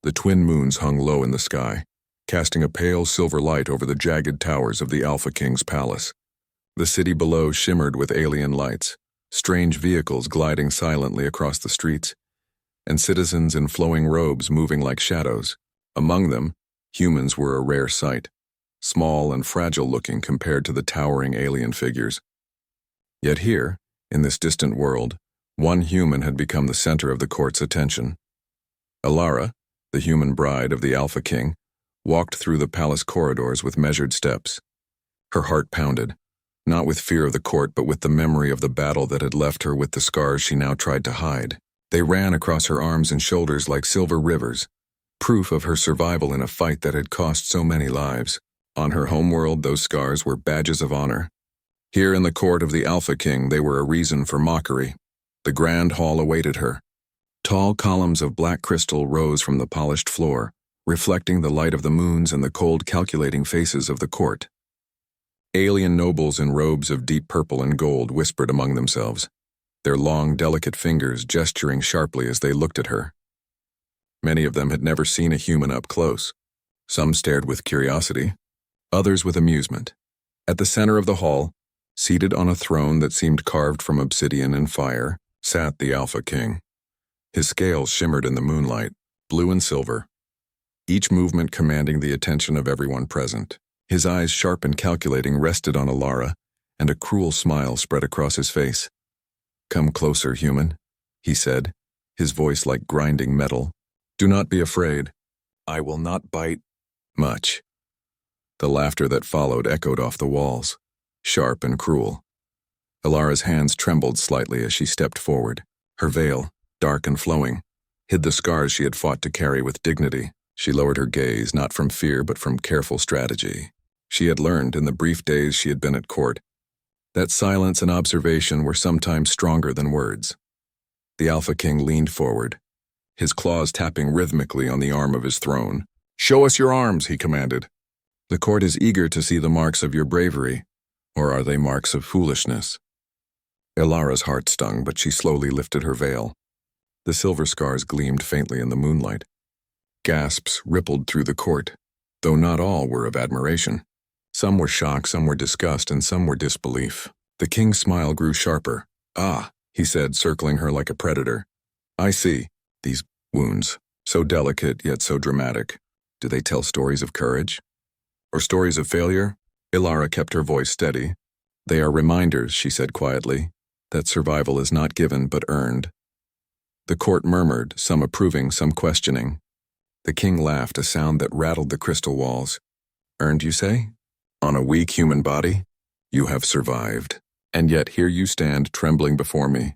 The twin moons hung low in the sky, casting a pale silver light over the jagged towers of the Alpha King's palace. The city below shimmered with alien lights, strange vehicles gliding silently across the streets, and citizens in flowing robes moving like shadows. Among them, humans were a rare sight, small and fragile-looking compared to the towering alien figures. Yet here, in this distant world, one human had become the center of the court's attention. Alara, the human bride of the Alpha King, walked through the palace corridors with measured steps. Her heart pounded, not with fear of the court but with the memory of the battle that had left her with the scars she now tried to hide. They ran across her arms and shoulders like silver rivers, proof of her survival in a fight that had cost so many lives. On her homeworld, those scars were badges of honor. Here in the court of the Alpha King, they were a reason for mockery. The grand hall awaited her. Tall columns of black crystal rose from the polished floor, reflecting the light of the moons and the cold, calculating faces of the court. Alien nobles in robes of deep purple and gold whispered among themselves, their long, delicate fingers gesturing sharply as they looked at her. Many of them had never seen a human up close. Some stared with curiosity, others with amusement. At the center of the hall, seated on a throne that seemed carved from obsidian and fire, sat the Alpha King. His scales shimmered in the moonlight, blue and silver, each movement commanding the attention of everyone present. His eyes, sharp and calculating, rested on Alara, and a cruel smile spread across his face. "Come closer, human," he said, his voice like grinding metal. "Do not be afraid. I will not bite much." The laughter that followed echoed off the walls, sharp and cruel. Alara's hands trembled slightly as she stepped forward. Her veil, dark and flowing, hid the scars she had fought to carry with dignity. She lowered her gaze, not from fear but from careful strategy. She had learned in the brief days she had been at court that silence and observation were sometimes stronger than words. The Alpha King leaned forward, his claws tapping rhythmically on the arm of his throne. "Show us your arms," he commanded. "The court is eager to see the marks of your bravery, or are they marks of foolishness?" Alara's heart stung, but she slowly lifted her veil. The silver scars gleamed faintly in the moonlight. Gasps rippled through the court, though not all were of admiration. Some were shock, some were disgust, and some were disbelief. The king's smile grew sharper. "Ah," he said, circling her like a predator. "I see. These wounds, so delicate yet so dramatic. Do they tell stories of courage? Or stories of failure?" Alara kept her voice steady. "They are reminders," she said quietly, "that survival is not given but earned." The court murmured, some approving, some questioning. The king laughed, a sound that rattled the crystal walls. "Earned, you say? On a weak human body? You have survived. And yet here you stand, trembling before me."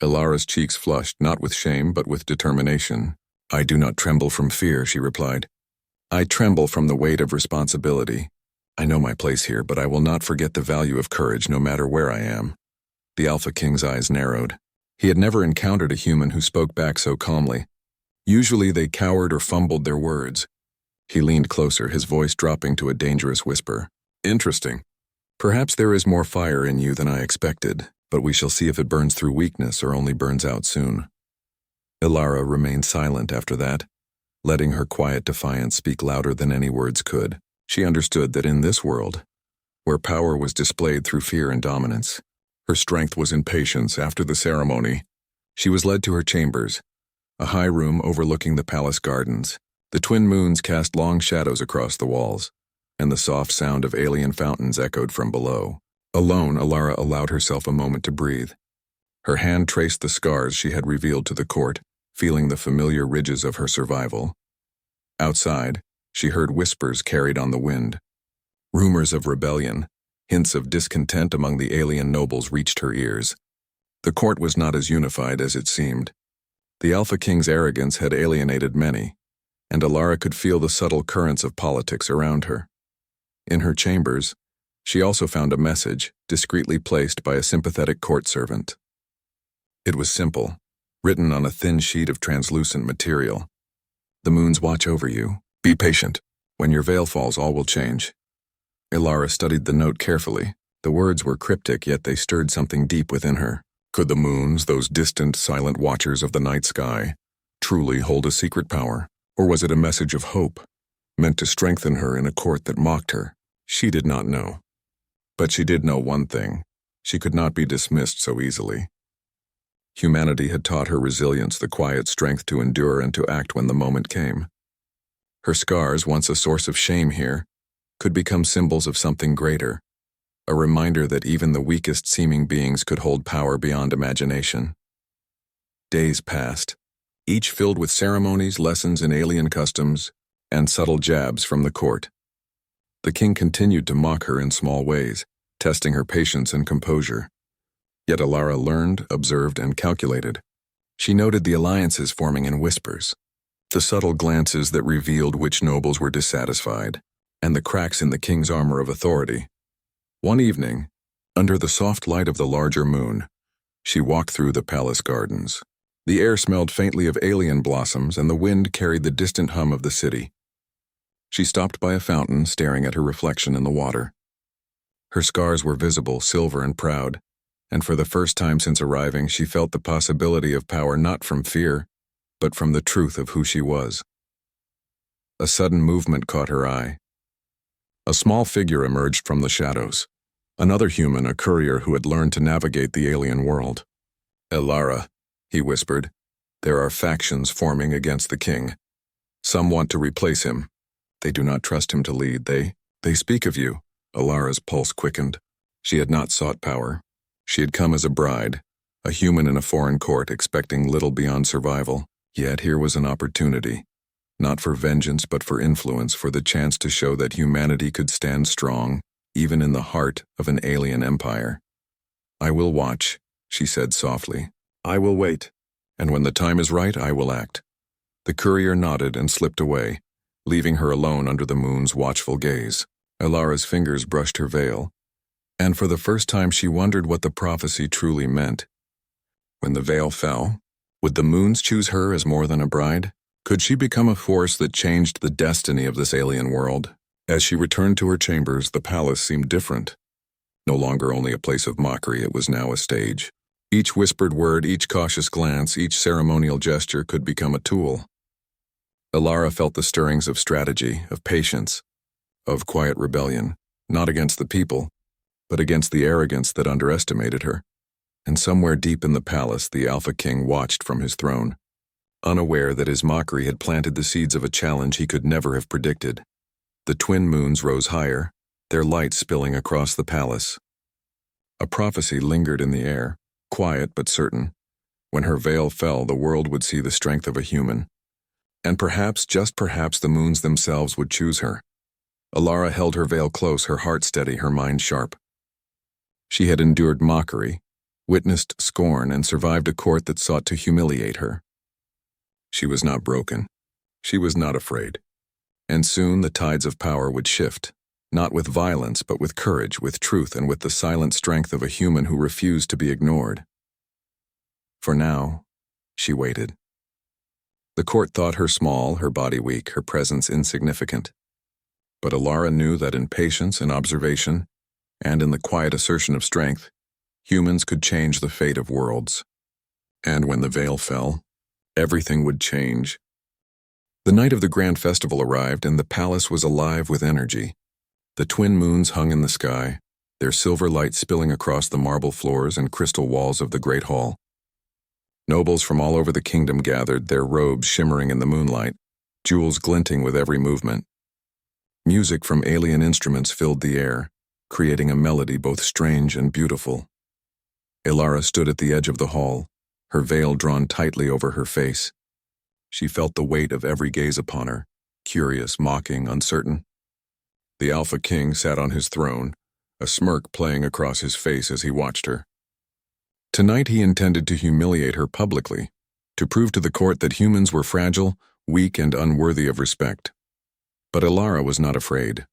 Alara's cheeks flushed, not with shame, but with determination. "I do not tremble from fear," she replied. "I tremble from the weight of responsibility. I know my place here, but I will not forget the value of courage no matter where I am." The Alpha King's eyes narrowed. He had never encountered a human who spoke back so calmly. Usually they cowered or fumbled their words. He leaned closer, his voice dropping to a dangerous whisper. "Interesting. Perhaps there is more fire in you than I expected, but we shall see if it burns through weakness or only burns out soon." Alara remained silent after that, letting her quiet defiance speak louder than any words could. She understood that in this world, where power was displayed through fear and dominance, her strength was in patience. After the ceremony, she was led to her chambers, a high room overlooking the palace gardens. The twin moons cast long shadows across the walls, and the soft sound of alien fountains echoed from below. Alone, Alara allowed herself a moment to breathe. Her hand traced the scars she had revealed to the court, feeling the familiar ridges of her survival. Outside, she heard whispers carried on the wind. Rumors of rebellion, hints of discontent among the alien nobles reached her ears. The court was not as unified as it seemed. The Alpha King's arrogance had alienated many, and Alara could feel the subtle currents of politics around her. In her chambers, she also found a message, discreetly placed by a sympathetic court servant. It was simple, written on a thin sheet of translucent material. "The moons watch over you. Be patient. When your veil falls, all will change." Alara studied the note carefully. The words were cryptic, yet they stirred something deep within her. Could the moons, those distant, silent watchers of the night sky, truly hold a secret power? Or was it a message of hope, meant to strengthen her in a court that mocked her? She did not know. But she did know one thing: she could not be dismissed so easily. Humanity had taught her resilience, the quiet strength to endure and to act when the moment came. Her scars, once a source of shame here, could become symbols of something greater, a reminder that even the weakest seeming beings could hold power beyond imagination. Days passed, each filled with ceremonies, lessons in alien customs, and subtle jabs from the court. The king continued to mock her in small ways, testing her patience and composure. Yet Alara learned, observed, and calculated. She noted the alliances forming in whispers, the subtle glances that revealed which nobles were dissatisfied, and the cracks in the king's armor of authority. One evening, under the soft light of the larger moon, she walked through the palace gardens. The air smelled faintly of alien blossoms, and the wind carried the distant hum of the city. She stopped by a fountain, staring at her reflection in the water. Her scars were visible, silver and proud, and for the first time since arriving, she felt the possibility of power not from fear, but from the truth of who she was. A sudden movement caught her eye. A small figure emerged from the shadows. Another human, a courier who had learned to navigate the alien world. "Alara," he whispered, "there are factions forming against the king. Some want to replace him. They do not trust him to lead. They speak of you." Alara's pulse quickened. She had not sought power. She had come as a bride, a human in a foreign court, expecting little beyond survival. Yet here was an opportunity, not for vengeance but for influence, for the chance to show that humanity could stand strong, even in the heart of an alien empire. "I will watch," she said softly. "I will wait, and when the time is right, I will act." The courier nodded and slipped away, leaving her alone under the moon's watchful gaze. Alara's fingers brushed her veil, and for the first time she wondered what the prophecy truly meant. When the veil fell, would the moons choose her as more than a bride? Could she become a force that changed the destiny of this alien world? As she returned to her chambers, the palace seemed different. No longer only a place of mockery, it was now a stage. Each whispered word, each cautious glance, each ceremonial gesture could become a tool. Alara felt the stirrings of strategy, of patience, of quiet rebellion, not against the people, but against the arrogance that underestimated her. And somewhere deep in the palace, the Alpha King watched from his throne, unaware that his mockery had planted the seeds of a challenge he could never have predicted. The twin moons rose higher, their light spilling across the palace. A prophecy lingered in the air, quiet but certain. When her veil fell, the world would see the strength of a human. And perhaps, just perhaps, the moons themselves would choose her. Alara held her veil close, her heart steady, her mind sharp. She had endured mockery, witnessed scorn, and survived a court that sought to humiliate her. She was not broken. She was not afraid. And soon the tides of power would shift, not with violence, but with courage, with truth, and with the silent strength of a human who refused to be ignored. For now, she waited. The court thought her small, her body weak, her presence insignificant. But Alara knew that in patience and observation, and in the quiet assertion of strength, humans could change the fate of worlds. And when the veil fell, everything would change. The night of the grand festival arrived, and the palace was alive with energy. The twin moons hung in the sky, their silver light spilling across the marble floors and crystal walls of the great hall. Nobles from all over the kingdom gathered, their robes shimmering in the moonlight, jewels glinting with every movement. Music from alien instruments filled the air, creating a melody both strange and beautiful. Alara stood at the edge of the hall, her veil drawn tightly over her face. She felt the weight of every gaze upon her, curious, mocking, uncertain. The Alpha King sat on his throne, a smirk playing across his face as he watched her. Tonight he intended to humiliate her publicly, to prove to the court that humans were fragile, weak, and unworthy of respect. But Alara was not afraid.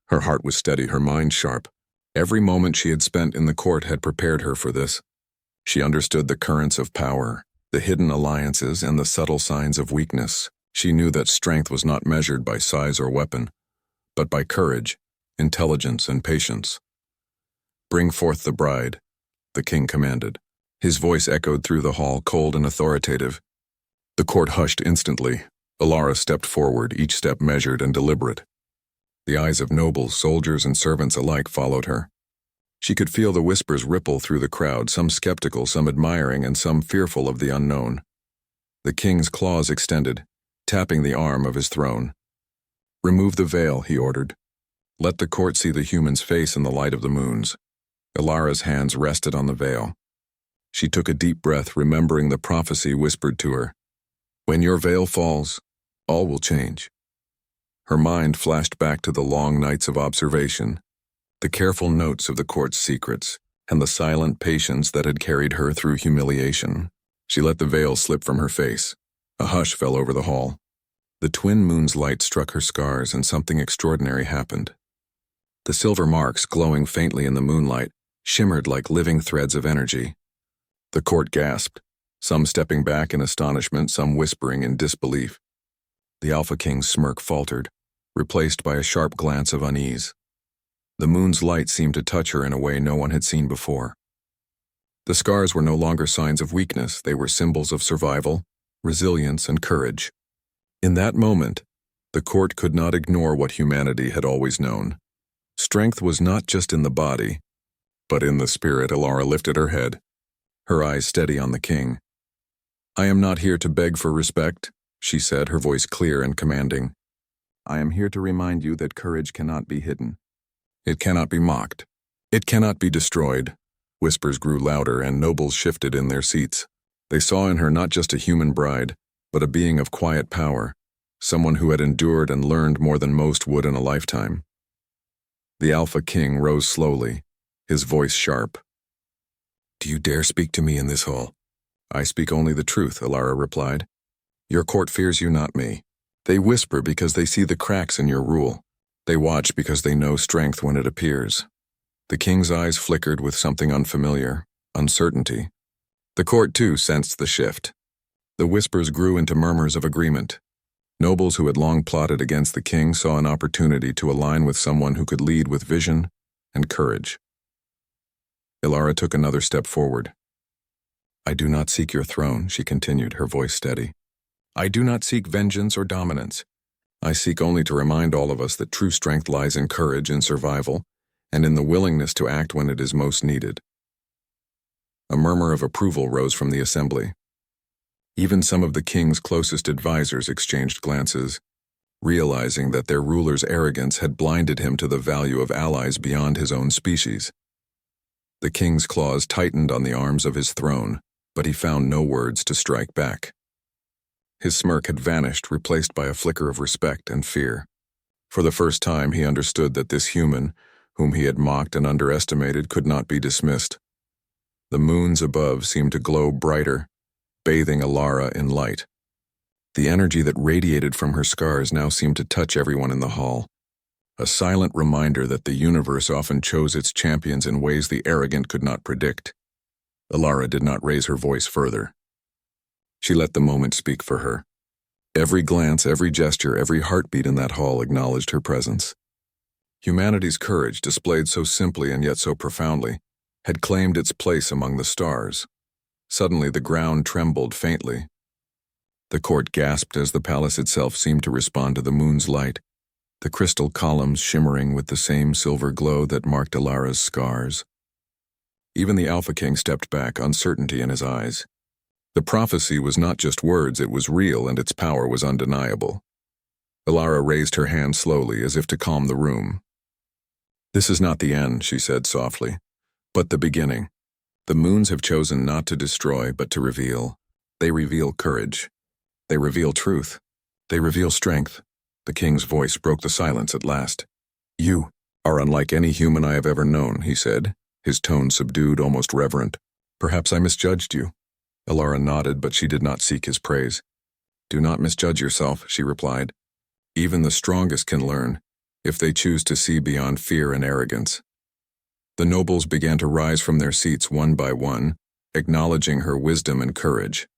Her heart was steady, her mind sharp. Every moment she had spent in the court had prepared her for this. She understood the currents of power, the hidden alliances, and the subtle signs of weakness. She knew that strength was not measured by size or weapon, but by courage, intelligence, and patience. "Bring forth the bride," the king commanded. His voice echoed through the hall, cold and authoritative. The court hushed instantly. Alara stepped forward, each step measured and deliberate. The eyes of nobles, soldiers, and servants alike followed her. She could feel the whispers ripple through the crowd, some skeptical, some admiring, and some fearful of the unknown. The king's claws extended, tapping the arm of his throne. "Remove the veil," he ordered. "Let the court see the human's face in the light of the moons." Alara's hands rested on the veil. She took a deep breath, remembering the prophecy whispered to her. "When your veil falls, all will change." Her mind flashed back to the long nights of observation, the careful notes of the court's secrets, and the silent patience that had carried her through humiliation. She let the veil slip from her face. A hush fell over the hall. The twin moons' light struck her scars, and something extraordinary happened. The silver marks, glowing faintly in the moonlight, shimmered like living threads of energy. The court gasped, some stepping back in astonishment, some whispering in disbelief. The Alpha King's smirk faltered, replaced by a sharp glance of unease. The moon's light seemed to touch her in a way no one had seen before. The scars were no longer signs of weakness, they were symbols of survival, resilience, and courage. In that moment, the court could not ignore what humanity had always known. Strength was not just in the body, but in the spirit. Alara lifted her head, her eyes steady on the king. "I am not here to beg for respect," she said, her voice clear and commanding. "I am here to remind you that courage cannot be hidden. It cannot be mocked. It cannot be destroyed." Whispers grew louder, and nobles shifted in their seats. They saw in her not just a human bride, but a being of quiet power, someone who had endured and learned more than most would in a lifetime. The Alpha King rose slowly, his voice sharp. "Do you dare speak to me in this hall?" "I speak only the truth," Alara replied. "Your court fears you, not me. They whisper because they see the cracks in your rule. They watch because they know strength when it appears." The king's eyes flickered with something unfamiliar, uncertainty. The court, too, sensed the shift. The whispers grew into murmurs of agreement. Nobles who had long plotted against the king saw an opportunity to align with someone who could lead with vision and courage. Alara took another step forward. "I do not seek your throne," she continued, her voice steady. "I do not seek vengeance or dominance. I seek only to remind all of us that true strength lies in courage and survival, and in the willingness to act when it is most needed." A murmur of approval rose from the assembly. Even some of the king's closest advisors exchanged glances, realizing that their ruler's arrogance had blinded him to the value of allies beyond his own species. The king's claws tightened on the arms of his throne, but he found no words to strike back. His smirk had vanished, replaced by a flicker of respect and fear. For the first time, he understood that this human, whom he had mocked and underestimated, could not be dismissed. The moons above seemed to glow brighter, bathing Alara in light. The energy that radiated from her scars now seemed to touch everyone in the hall, a silent reminder that the universe often chose its champions in ways the arrogant could not predict. Alara did not raise her voice further. She let the moment speak for her. Every glance, every gesture, every heartbeat in that hall acknowledged her presence. Humanity's courage, displayed so simply and yet so profoundly, had claimed its place among the stars. Suddenly the ground trembled faintly. The court gasped as the palace itself seemed to respond to the moon's light, the crystal columns shimmering with the same silver glow that marked Alara's scars. Even the Alpha King stepped back, uncertainty in his eyes. The prophecy was not just words, it was real, and its power was undeniable. Alara raised her hand slowly, as if to calm the room. "This is not the end," she said softly, "but the beginning. The moons have chosen not to destroy, but to reveal. They reveal courage. They reveal truth. They reveal strength." The king's voice broke the silence at last. "You are unlike any human I have ever known," he said, his tone subdued, almost reverent. "Perhaps I misjudged you." Alara nodded, but she did not seek his praise. "Do not misjudge yourself," she replied. "Even the strongest can learn, if they choose to see beyond fear and arrogance." The nobles began to rise from their seats one by one, acknowledging her wisdom and courage.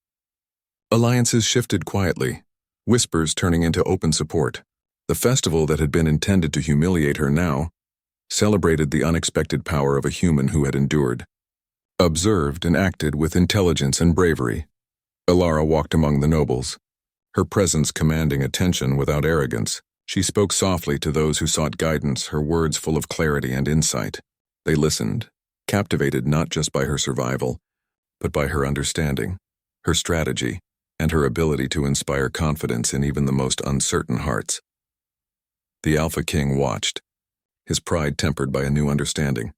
Alliances shifted quietly, whispers turning into open support. The festival that had been intended to humiliate her now celebrated the unexpected power of a human who had endured, observed and acted with intelligence and bravery. Alara walked among the nobles, her presence commanding attention without arrogance. She spoke softly to those who sought guidance, her words full of clarity and insight. They listened, captivated not just by her survival, but by her understanding, her strategy, and her ability to inspire confidence in even the most uncertain hearts. The Alpha King watched, his pride tempered by a new understanding.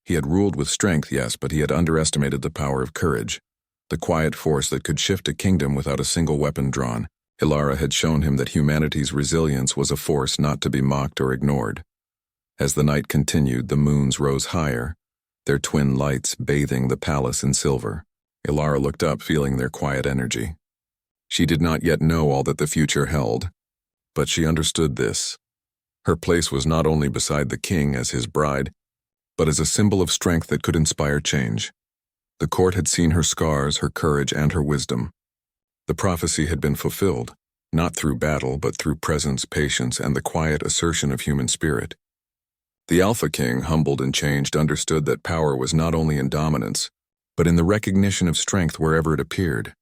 He had ruled with strength, yes, but he had underestimated the power of courage, the quiet force that could shift a kingdom without a single weapon drawn. Ilara had shown him that humanity's resilience was a force not to be mocked or ignored. As the night continued, the moons rose higher, their twin lights bathing the palace in silver. Ilara looked up, feeling their quiet energy. She did not yet know all that the future held, but she understood this. Her place was not only beside the king as his bride, but as a symbol of strength that could inspire change. The court had seen her scars, her courage, and her wisdom. The prophecy had been fulfilled, not through battle, but through presence, patience, and the quiet assertion of human spirit. The Alpha King, humbled and changed, understood that power was not only in dominance, but in the recognition of strength wherever it appeared.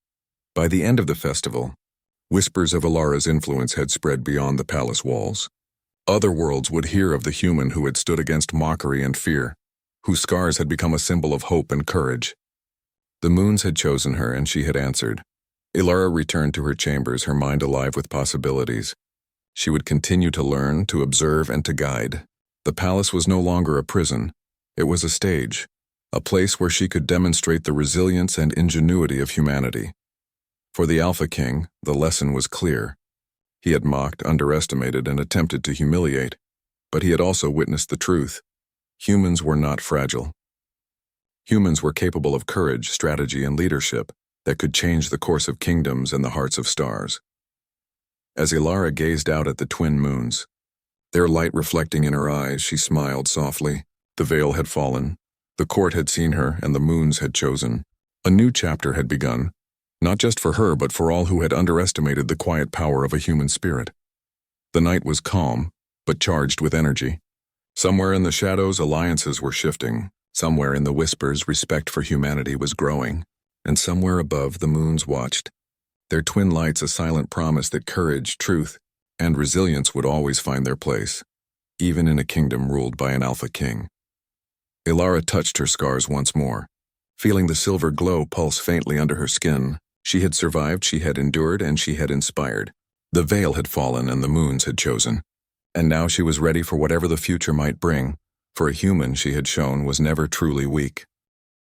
By the end of the festival, whispers of Ilara's influence had spread beyond the palace walls. Other worlds would hear of the human who had stood against mockery and fear, whose scars had become a symbol of hope and courage. The moons had chosen her, and she had answered. Ilara returned to her chambers, her mind alive with possibilities. She would continue to learn, to observe, and to guide. The palace was no longer a prison. It was a stage, a place where she could demonstrate the resilience and ingenuity of humanity. For the Alpha King, the lesson was clear. He had mocked, underestimated, and attempted to humiliate, but he had also witnessed the truth. Humans were not fragile. Humans were capable of courage, strategy, and leadership that could change the course of kingdoms and the hearts of stars. As Ilara gazed out at the twin moons, their light reflecting in her eyes, she smiled softly. The veil had fallen. The court had seen her, and the moons had chosen. A new chapter had begun, not just for her, but for all who had underestimated the quiet power of a human spirit. The night was calm, but charged with energy. Somewhere in the shadows, alliances were shifting. Somewhere in the whispers, respect for humanity was growing. And somewhere above, the moons watched, their twin lights a silent promise that courage, truth, and resilience would always find their place, even in a kingdom ruled by an Alpha King. Ilara touched her scars once more, feeling the silver glow pulse faintly under her skin. She had survived, she had endured, and she had inspired. The veil had fallen and the moons had chosen. And now she was ready for whatever the future might bring. For a human, she had shown, was never truly weak.